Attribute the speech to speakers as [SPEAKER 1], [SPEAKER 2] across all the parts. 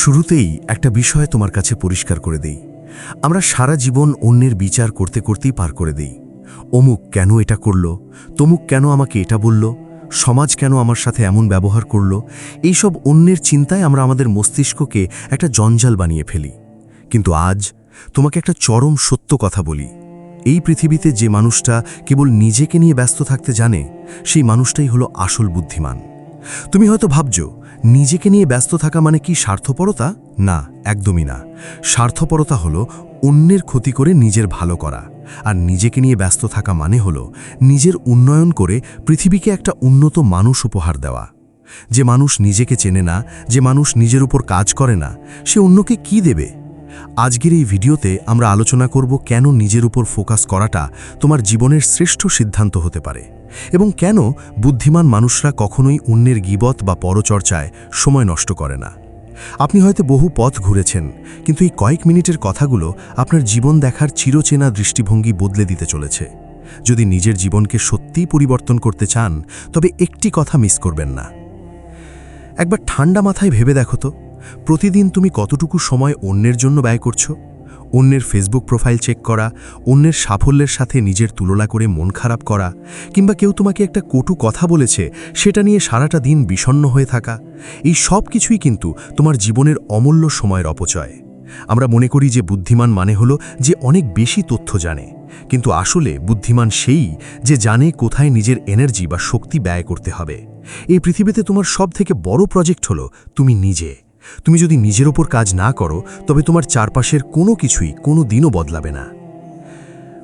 [SPEAKER 1] শুরুতেই একটা বিষয় তোমার কাছে পরিষ্কার করে দেই। আমরা সারা জীবন অন্যের বিচার করতে করতেই পার করে দেই। অমুক কেন এটা করল, তমুক কেন আমাকে এটা বলল, সমাজ কেন আমার সাথে এমন ব্যবহার করল। এইসব অন্যের চিন্তায় আমরা আমাদের মস্তিষ্ককে একটা জঞ্জাল বানিয়ে ফেলি। কিন্তু আজ তোমাকে একটা চরম সত্য কথা বলি। এই পৃথিবীতে যে মানুষটা কেবল নিজেকে নিয়ে ব্যস্ত থাকতে জানে, সেই মানুষটাই হলো আসল বুদ্ধিমান। তুমি হয়তো ভাবছো নিজেকে নিয়ে ব্যস্ত থাকা মানে কি স্বার্থপরতা? না, একদমই না। স্বার্থপরতা হলো অন্যের ক্ষতি করে নিজের ভালো করা, আর নিজেকে নিয়ে ব্যস্ত থাকা মানে হলো নিজের উন্নয়ন করে পৃথিবীকে একটা উন্নত মানুষ উপহার দেওয়া। যে মানুষ নিজেকে চেনে না, যে মানুষ নিজের উপর কাজ করে না, সে অন্যকে কি দেবে? আজকের এই ভিডিওতে আমরা আলোচনা করব কেন নিজের উপর ফোকাস করাটা তোমার জীবনের শ্রেষ্ঠ সিদ্ধান্ত হতে পারে, এবং কেন বুদ্ধিমান মানুষরা কখনোই অন্যের গীবত বা পরচর্চায় সময় নষ্ট করে না। আপনি হয়তো বহু পথ ঘুরেছেন, কিন্তু এই কয়েক মিনিটের কথাগুলো আপনার জীবন দেখার চিরচেনা দৃষ্টিভঙ্গি বদলে দিতে চলেছে। যদি নিজের জীবনকে সত্যিই পরিবর্তন করতে চান, তবে একটি কথা মিস করবেন না। একবার ঠান্ডা মাথায় ভেবে দেখো তো, প্রতিদিন তুমি কতটুকু সময় অন্যের জন্য ব্যয় করছো? অন্যের ফেসবুক প্রোফাইল চেক করা, অন্যের সাফল্যের সাথে নিজের তুলনা করে মন খারাপ করা, কিংবা কেউ তোমাকে একটা কটু কথা বলেছে সেটা নিয়ে সারাটা দিন বিষণ্ণ হয়ে থাকা, এই সব কিছুই কিন্তু তোমার জীবনের অমূল্য সময়ের অপচয়। আমরা মনে করি যে বুদ্ধিমান মানে হলো যে অনেক বেশি তথ্য জানে, কিন্তু আসলে বুদ্ধিমান সেই যে জানে কোথায় নিজের এনার্জি বা শক্তি ব্যয় করতে হবে। এই পৃথিবীতে তোমার সবথেকে বড় প্রজেক্ট হলো তুমি নিজে। তুমি যদি নিজের ওপর কাজ না করো, তবে তোমার চারপাশের কোনো কিছুই কোনো দিনও বদলাবে না।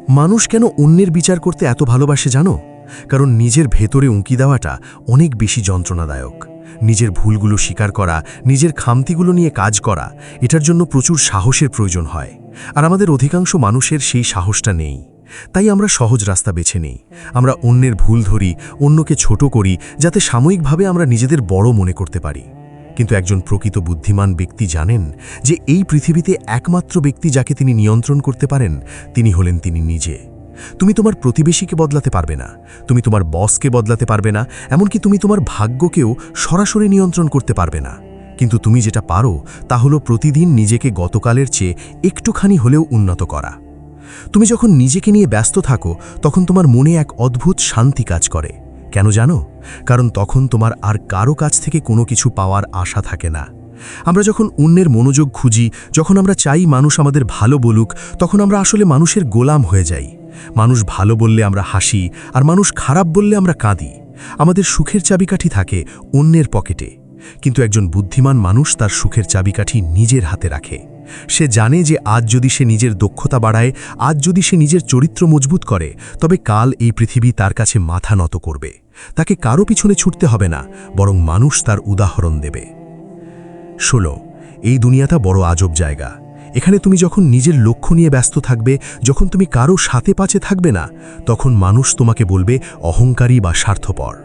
[SPEAKER 1] মানুষ কেন অন্যের বিচার করতে এত ভালোবাসে জানো? কারণ নিজের ভেতরে উঁকি দেওয়াটা অনেক বেশি যন্ত্রণাদায়ক। নিজের ভুলগুলো স্বীকার করা, নিজের খামতিগুলো নিয়ে কাজ করা, এটার জন্য প্রচুর সাহসের প্রয়োজন হয়। আর আমাদের অধিকাংশ মানুষের সেই সাহসটা নেই। তাই আমরা সহজ রাস্তা বেছে নেই। আমরা অন্যের ভুল ধরি, অন্যকে ছোট করি, যাতে সাময়িকভাবে আমরা নিজেদের বড় মনে করতে পারি। কিন্তু একজন প্রকৃত বুদ্ধিমান ব্যক্তি জানেন যে এই পৃথিবীতে একমাত্র ব্যক্তি যাকে তিনি নিয়ন্ত্রণ করতে পারেন, তিনি হলেন তিনি নিজে। তুমি তোমার প্রতিবেশীকে বদলাতে পারবে না, তুমি তোমার বসকে বদলাতে পারবে না, এমনকি তুমি তোমার ভাগ্যকেও সরাসরি নিয়ন্ত্রণ করতে পারবে না। কিন্তু তুমি যেটা পারো তা হলো প্রতিদিন নিজেকে গতকালের চেয়ে একটুখানি হলেও উন্নত করা। তুমি যখন নিজেকে নিয়ে ব্যস্ত থাকো, তখন তোমার মনে এক অদ্ভুত শান্তি কাজ করে। কেন জানো? কারণ তখন তোমার আর কারো কাছ থেকে কোনো কিছু পাওয়ার আশা থাকে না। আমরা যখন অন্যের মনোযোগ খুঁজি, যখন আমরা চাই মানুষ আমাদের ভালো বলুক, তখন আমরা আসলে মানুষের গোলাম হয়ে যাই। মানুষ ভালো বললে আমরা হাসি, আর মানুষ খারাপ বললে আমরা কাঁদি। আমাদের সুখের চাবিকাঠি থাকে অন্যের পকেটে। কিন্তু একজন বুদ্ধিমান মানুষ তার সুখের চাবিকাঠি নিজের হাতে রাখে। সে জানে যে আজ যদি সে নিজের দক্ষতা বাড়ায়, আজ যদি সে নিজের চরিত্র মজবুত করে, তবে কাল এই পৃথিবী তার কাছে মাথা নত করবে। তাকে কারো পিছনে ছুটতে হবে না, বরং মানুষ তার উদাহরণ দেবে। 16, এই দুনিয়াটা বড় আজব জায়গা। এখানে তুমি যখন নিজের লক্ষ্য নিয়ে ব্যস্ত থাকবে, যখন তুমি কারো সাথে পাচে থাকবে না, তখন মানুষ তোমাকে বলবে অহংকারী বা স্বার্থপর।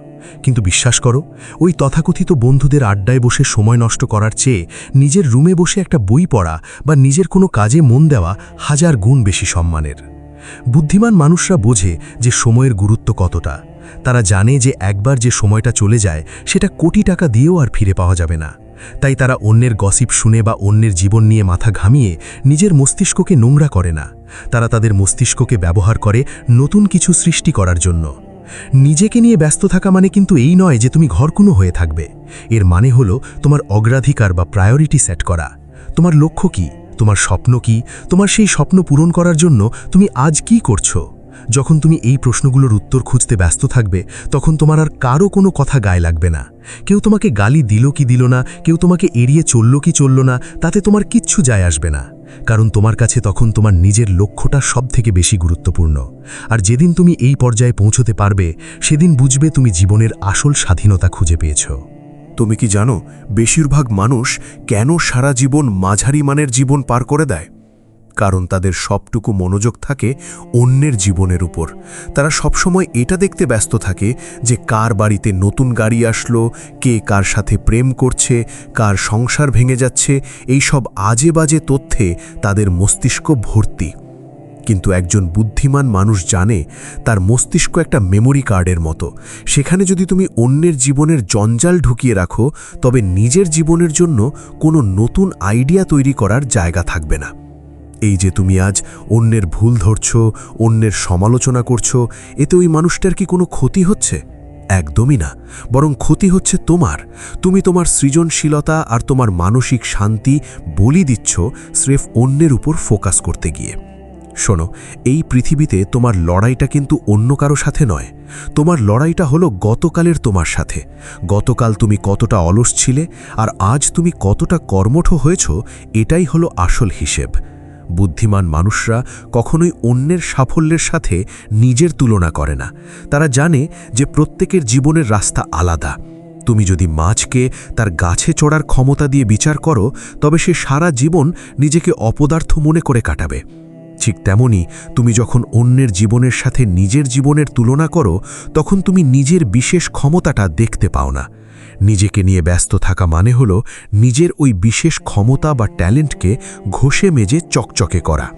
[SPEAKER 1] কিন্তু বিশ্বাস করো, ওই তথাকথিত বন্ধুদের আড্ডায় বসে সময় নষ্ট করার চেয়ে নিজের রুমে বসে একটা বই পড়া বা নিজের কোনো কাজে মন দেওয়া হাজার গুণ বেশি সম্মানের। বুদ্ধিমান মানুষরা বোঝে যে সময়ের গুরুত্ব কতটা। তারা জানে যে একবার যে সময়টা চলে যায়, সেটা কোটি টাকা দিয়েও আর ফিরে পাওয়া যাবে না। তাই তারা অন্যের গসিপ শুনে বা অন্যের জীবন নিয়ে মাথা ঘামিয়ে নিজের মস্তিষ্ককে নোংরা করে না। তারা তাদের মস্তিষ্ককে ব্যবহার করে নতুন কিছু সৃষ্টি করার জন্য। নিজেকে নিয়ে ব্যস্ত থাকা মানে কিন্তু এই নয় যে তুমি ঘরকুনো হয়ে থাকবে। এর মানে হলো তোমার অগ্রাধিকার বা প্রায়োরিটি সেট করা। তোমার লক্ষ্য কি? তোমার স্বপ্ন কি? তোমার সেই স্বপ্ন পূরণ করার জন্য তুমি আজ কি করছো? যখন তুমি এই প্রশ্নগুলোর উত্তর খুঁজতে ব্যস্ত থাকবে, তখন তোমার আর কারো কোনো কথা গায়ে লাগবে না। কেউ তোমাকে গালি দিল কি দিল না, কেউ তোমাকে এড়িয়ে চলল কি চলল না, তাতে তোমার কিচ্ছু যায় আসবে না। কারণ তোমার কাছে তখন তোমার নিজের লক্ষ্যটা সবথেকে বেশি গুরুত্বপূর্ণ। আর যেদিন তুমি এই পর্যায়ে পৌঁছতে পারবে, সেদিন বুঝবে তুমি জীবনের আসল স্বাধীনতা খুঁজে পেয়েছ।
[SPEAKER 2] তুমি কি জানো বেশিরভাগ মানুষ কেন সারা জীবন মাঝারি মানের জীবন পার করে দেয়? কারণ তাদের সবটুকু মনোযোগ থাকে অন্যের জীবনের উপর। তারা সবসময় এটা দেখতে ব্যস্ত থাকে যে কার বাড়িতে নতুন গাড়ি আসলো, কে কার সাথে প্রেম করছে, কার সংসার ভেঙে যাচ্ছে। এই সব আজে বাজে তথ্যে তাদের মস্তিষ্ক ভর্তি। কিন্তু একজন বুদ্ধিমান মানুষ জানে তার মস্তিষ্ক একটা মেমোরি কার্ডের মতো। সেখানে যদি তুমি অন্যের জীবনের জঞ্জাল ঢুকিয়ে রাখো, তবে নিজের জীবনের জন্য কোনো নতুন আইডিয়া তৈরি করার জায়গা থাকবে না। এই যে তুমি আজ অন্যের ভুল ধরছ, অন্যের সমালোচনা করছো, এতে ওই মানুষটার কি কোনো ক্ষতি হচ্ছে? একদমই না, বরং ক্ষতি হচ্ছে তোমার। তুমি তোমার সৃজনশীলতা আর তোমার মানসিক শান্তি বলি দিচ্ছ স্রেফ অন্যের উপর ফোকাস করতে গিয়ে। শোনো, এই পৃথিবীতে তোমার লড়াইটা কিন্তু অন্য কারো সাথে নয়। তোমার লড়াইটা হলো গতকালের তোমার সাথে। গতকাল তুমি কতটা অলস ছিলে আর আজ তুমি কতটা কর্মঠ হয়েছ, এটাই হলো আসল হিসেব। বুদ্ধিমান মানুষরা কখনোই অন্যের সাফল্যের সাথে নিজের তুলনা করে না। তারা জানে যে প্রত্যেকের জীবনের রাস্তা আলাদা। তুমি যদি মাছকে তার গাছে চড়ার ক্ষমতা দিয়ে বিচার করো, তবে সে সারা জীবন নিজেকে অপদার্থ মনে করে কাটাবে। ঠিক তেমনি তুমি যখন অন্যের জীবনের সাথে নিজের জীবনের তুলনা করো, তখন তুমি নিজের বিশেষ ক্ষমতাটা দেখতে পাও না। নিজেকে নিয়ে ব্যস্ত থাকা মানে হলো নিজের ওই বিশেষ ক্ষমতা বা ট্যালেন্টকে ঘষে মেজে চকচকে করা।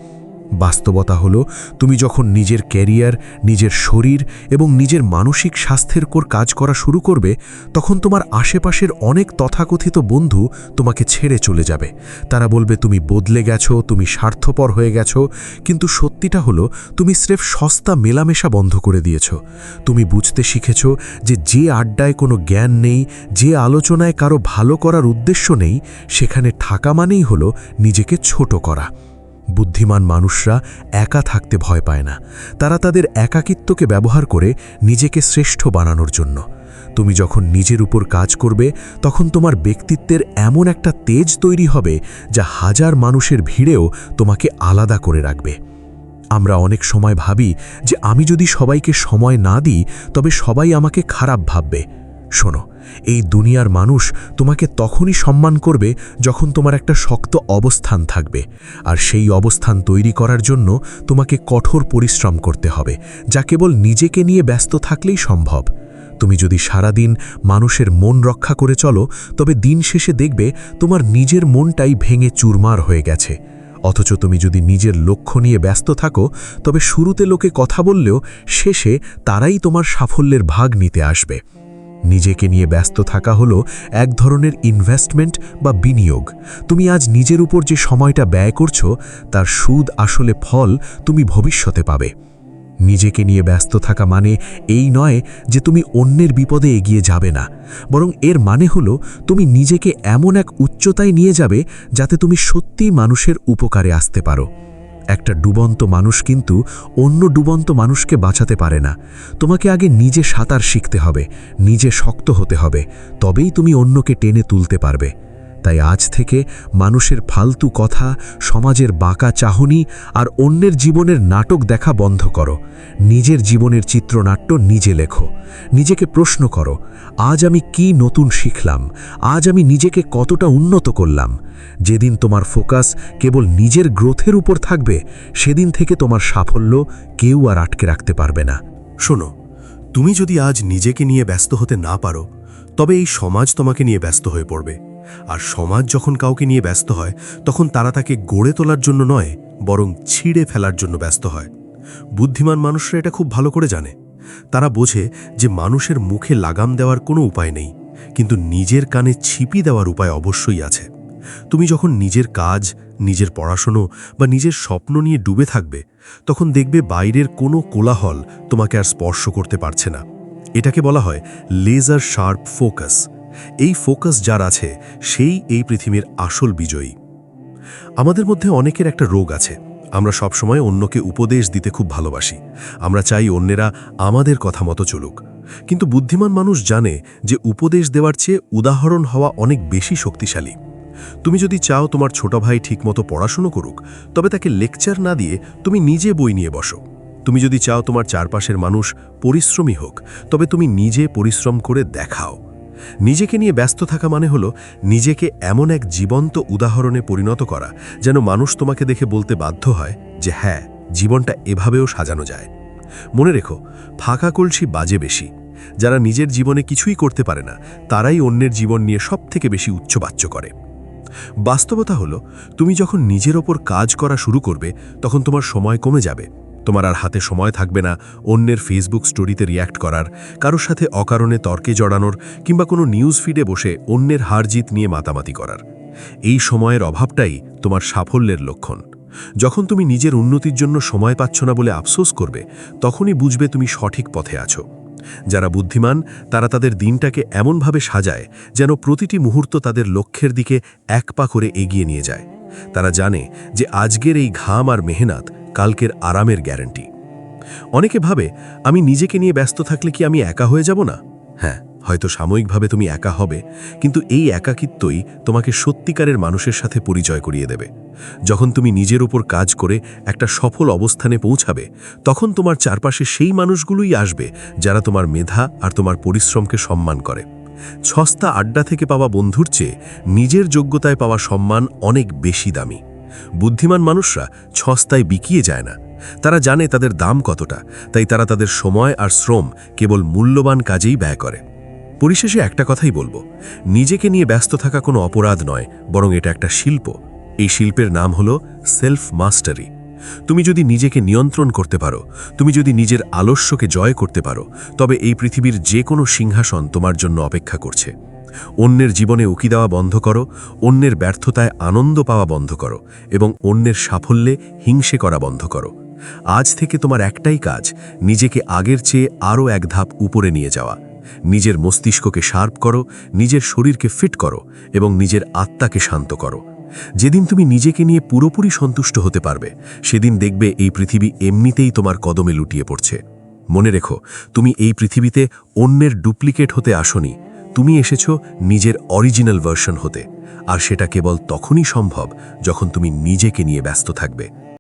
[SPEAKER 2] বাস্তবতা হলো, তুমি যখন নিজের ক্যারিয়ার, নিজের শরীর এবং নিজের মানসিক স্বাস্থ্যের উপর কাজ করা শুরু করবে, তখন তোমার আশেপাশের অনেক তথাকথিত বন্ধু তোমাকে ছেড়ে চলে যাবে। তারা বলবে তুমি বদলে গেছো, তুমি স্বার্থপর হয়ে গেছো, কিন্তু সত্যিটা হলো তুমি স্রেফ সস্তা মেলামেশা বন্ধ করে দিয়েছ। তুমি বুঝতে শিখেছ যে আড্ডায় কোনো জ্ঞান নেই, যে আলোচনায় কারো ভালো করার উদ্দেশ্য নেই, সেখানে থাকা মানেই হলো নিজেকে ছোট করা। বুদ্ধিমান মানুষরা একা থাকতে ভয় পায় না। তারা তাদের একাকিত্বকে ব্যবহার করে নিজেকে শ্রেষ্ঠ বানানোর জন্য। তুমি যখন নিজের উপর কাজ করবে, তখন তোমার ব্যক্তিত্বের এমন একটা তেজ তৈরি হবে যা হাজার মানুষের ভিড়েও তোমাকে আলাদা করে রাখবে। আমরা অনেক সময় ভাবি যে আমি যদি সবাইকে সময় না দিই, তবে সবাই আমাকে খারাপ ভাববে। শোনো, এই দুনিয়ার মানুষ তোমাকে তখনই সম্মান করবে যখন তোমার একটা শক্ত অবস্থান থাকবে, আর সেই অবস্থান তৈরি করার জন্য তোমাকে কঠোর পরিশ্রম করতে হবে, যা কেবল নিজেকে নিয়ে ব্যস্ত থাকলেই সম্ভব। তুমি যদি সারাদিন মানুষের মন রক্ষা করে চলো, তবে দিন শেষে দেখবে তোমার নিজের মনটাই ভেঙে চুরমার হয়ে গেছে। অথচ তুমি যদি নিজের লক্ষ্য নিয়ে ব্যস্ত থাকো, তবে শুরুতে লোকে কথা বললেও শেষে তারাই তোমার সাফল্যের ভাগ নিতে আসবে। নিজেকে নিয়ে ব্যস্ত থাকা হলো এক ধরনের ইনভেস্টমেন্ট বা বিনিয়োগ। তুমি আজ নিজের উপর যে সময়টা ব্যয় করছো, তার সুদ আসলে ফল তুমি ভবিষ্যতে পাবে। নিজেকে নিয়ে ব্যস্ত থাকা মানে এই নয় যে তুমি অন্যের বিপদে এগিয়ে যাবে না, বরং এর মানে হলো তুমি নিজেকে এমন এক উচ্চতায় নিয়ে যাবে যাতে তুমি সত্যিই মানুষের উপকারে আসতে পারো। একটা ডুবন্ত মানুষ কিন্তু অন্য ডুবন্ত মানুষকে বাঁচাতে পারে না। তোমাকে আগে নিজে সাঁতার শিখতে হবে, নিজে শক্ত হতে হবে, তবেই তুমি অন্যকে টেনে তুলতে পারবে। তাই আজ থেকে মানুষের ফালতু কথা, সমাজের বাঁকা চাহনি আর অন্যের জীবনের নাটক দেখা বন্ধ করো। নিজের জীবনের চিত্রনাট্য নিজে লেখো। নিজেকে প্রশ্ন করো, আজ আমি কি নতুন শিখলাম? আজ আমি নিজেকে কতটা উন্নত করলাম? যেদিন তোমার ফোকাস কেবল নিজের গ্রোথের উপর থাকবে, সেদিন থেকে তোমার সাফল্য কেউ আর আটকে রাখতে পারবে না।
[SPEAKER 1] শোনো, তুমি যদি আজ নিজেকে নিয়ে ব্যস্ত হতে না পারো, তবে এই সমাজ তোমাকে নিয়ে ব্যস্ত হয়ে পড়বে। আর সমাজ যখন কাউকে নিয়ে ব্যস্ত হয়, তখন তারা তাকে গড়ে তোলার জন্য নয়, বরং ছিঁড়ে ফেলার জন্য ব্যস্ত হয়। বুদ্ধিমান মানুষরা এটা খুব ভালো করে জানে। তারা বোঝে যে মানুষের মুখে লাগাম দেওয়ার কোনো উপায় নেই, কিন্তু নিজের কানে ছিপি দেওয়ার উপায় অবশ্যই আছে। তুমি যখন নিজের কাজ, নিজের পড়াশোনা বা নিজের স্বপ্ন নিয়ে ডুবে থাকবে, তখন দেখবে বাইরের কোনো কোলাহল তোমাকে আর স্পর্শ করতে পারছে না। এটাকে বলা হয় লেজার শার্প ফোকাস। এই ফোকাস যার আছে, সেই এই পৃথিবীর আসল বিজয়ী। আমাদের মধ্যে অনেকের একটা রোগ আছে, আমরা সবসময় অন্যকে উপদেশ দিতে খুব ভালোবাসি। আমরা চাই অন্যেরা আমাদের কথা মতো চলুক। কিন্তু বুদ্ধিমান মানুষ জানে যে উপদেশ দেওয়ার চেয়ে উদাহরণ হওয়া অনেক বেশি শক্তিশালী। তুমি যদি চাও তোমার ছোট ভাই ঠিকমতো পড়াশুনো করুক, তবে তাকে লেকচার না দিয়ে তুমি নিজে বই নিয়ে বসো। তুমি যদি চাও তোমার চারপাশের মানুষ পরিশ্রমী হোক, তবে তুমি নিজে পরিশ্রম করে দেখাও। নিজেকে নিয়ে ব্যস্ত থাকা মানে হলো নিজেকে এমন এক জীবন্ত উদাহরণে পরিণত করা যেন মানুষ তোমাকে দেখে বলতে বাধ্য হয় যে হ্যাঁ, জীবনটা এভাবেও সাজানো যায়। মনে রেখো, ফাঁকা কলসি বাজে বেশি। যারা নিজের জীবনে কিছুই করতে পারে না, তারাই অন্যের জীবন নিয়ে সবথেকে বেশি উচ্চবাচ্য করে।
[SPEAKER 2] বাস্তবতা হলো, তুমি যখন নিজের ওপর কাজ করা শুরু করবে তখন তোমার সময় কমে যাবে। তোমার আর হাতে সময় থাকবে না অন্যের ফেসবুক স্টোরিতে রিয়্যাক্ট করার, কারোর সাথে অকারণে তর্কে জড়ানোর, কিংবা কোনো নিউজ ফিডে বসে অন্যের হারজিত নিয়ে মাতামাতি করার। এই সময়ের অভাবটাই তোমার সাফল্যের লক্ষণ। যখন তুমি নিজের উন্নতির জন্য সময় পাচ্ছ না বলে আফসোস করবে, তখনই বুঝবে তুমি সঠিক পথে আছো। যারা বুদ্ধিমান তারা তাদের দিনটাকে এমনভাবে সাজায় যেন প্রতিটি মুহূর্ত তাদের লক্ষ্যের দিকে এক পা করে এগিয়ে নিয়ে যায়। তারা জানে যে আজকের এই ঘাম আর মেহনত কালকের আরামের গ্যারান্টি। অনেকে ভাবে, আমি নিজেকে নিয়ে ব্যস্ত থাকলে কি আমি একা হয়ে যাব না? হ্যাঁ, হয়তো সাময়িকভাবে তুমি একা হবে, কিন্তু এই একাকিত্বই তোমাকে সত্যিকারের মানুষের সাথে পরিচয় করিয়ে দেবে। যখন তুমি নিজের উপর কাজ করে একটা সফল অবস্থানে পৌঁছাবে, তখন তোমার চারপাশে সেই মানুষগুলোই আসবে যারা তোমার মেধা আর তোমার পরিশ্রমকে সম্মান করে। সস্তা আড্ডা থেকে পাওয়া বন্ধুর চেয়ে নিজের যোগ্যতায় পাওয়া সম্মান অনেক বেশি দামি। বুদ্ধিমান মানুষরা সস্তায় বিকিয়ে যায় না। তারা জানে তাদের দাম কতটা, তাই তারা তাদের সময় আর শ্রম কেবল মূল্যবান কাজেই ব্যয় করে। পরিশেষে একটা কথাই বলবো, নিজেকে নিয়ে ব্যস্ত থাকা কোনো অপরাধ নয়, বরং এটা একটা শিল্প। এই শিল্পের নাম হলো সেলফ মাস্টারি। তুমি যদি নিজেকে নিয়ন্ত্রণ করতে পারো, তুমি যদি নিজের আলস্যকে জয় করতে পারো, তবে এই পৃথিবীর যে কোনো সিংহাসন তোমার জন্য অপেক্ষা করছে। অন্যের জীবনে উকি দেওয়া বন্ধ করো, অন্যের ব্যর্থতায় আনন্দ পাওয়া বন্ধ করো, এবং অন্যের সাফল্যে হিংসে করা বন্ধ করো। আজ থেকে তোমার একটাই কাজ, নিজেকে আগের চেয়ে আরও এক ধাপ উপরে নিয়ে যাওয়া। নিজের মস্তিষ্ককে শার্প করো, নিজের শরীরকে ফিট করো, এবং নিজের আত্মাকে শান্ত করো। যেদিন তুমি নিজেকে নিয়ে পুরোপুরি সন্তুষ্ট হতে পারবে, সেদিন দেখবে এই পৃথিবী এমনিতেই তোমার কদমে লুটিয়ে পড়ছে। মনে রেখো, তুমি এই পৃথিবীতে অন্যের ডুপ্লিকেট হতে আসোনি, তুমি এসেছো নিজের অরিজিনাল ভার্সন হতে। আর সেটা কেবল তখনই সম্ভব যখন তুমি নিজেকে নিয়ে ব্যস্ত থাকবে।